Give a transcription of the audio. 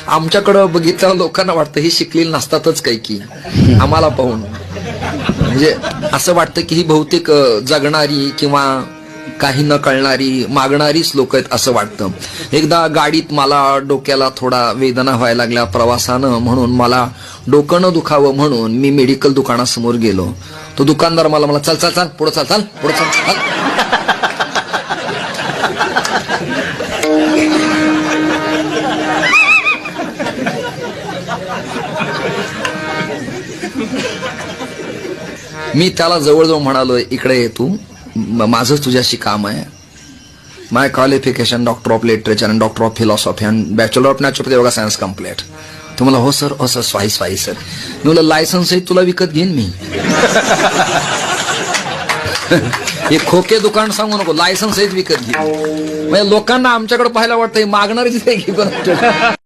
आमच्याकडं बघितलं लोकांना वाटतं ही शिकलेली नसतातच काही की आम्हाला पाहून, म्हणजे असं वाटतं की ही बहुतेक जगणारी किंवा काही न कळणारी मागणारीच लोक आहेत असं वाटतं. एकदा गाडीत मला डोक्याला थोडा वेदना व्हायला लागल्या प्रवासानं, म्हणून मला डोकं न दुखावं म्हणून मी मेडिकल दुकानासमोर गेलो. तो दुकानदार मला चल चल चल पुढे चल चल पुढे चल चल. मी त्याला जवळजवळ म्हणालो, इकडे ये तू, माझं तुझ्याशी काम आहे. My qualification doctor of literature and doctor of philosophy and bachelor of naturopathy yoga science complete. तो मला हो सर स्वाही सर. मी म्हणलं लायसन्स आहे तुला विकत घेईन मी. हे खोके दुकान सांगू नको, लायसन्स आहेत विकत घे. म्हणजे लोकांना आमच्याकडे पाहायला वाटतं मागणारीच आहे की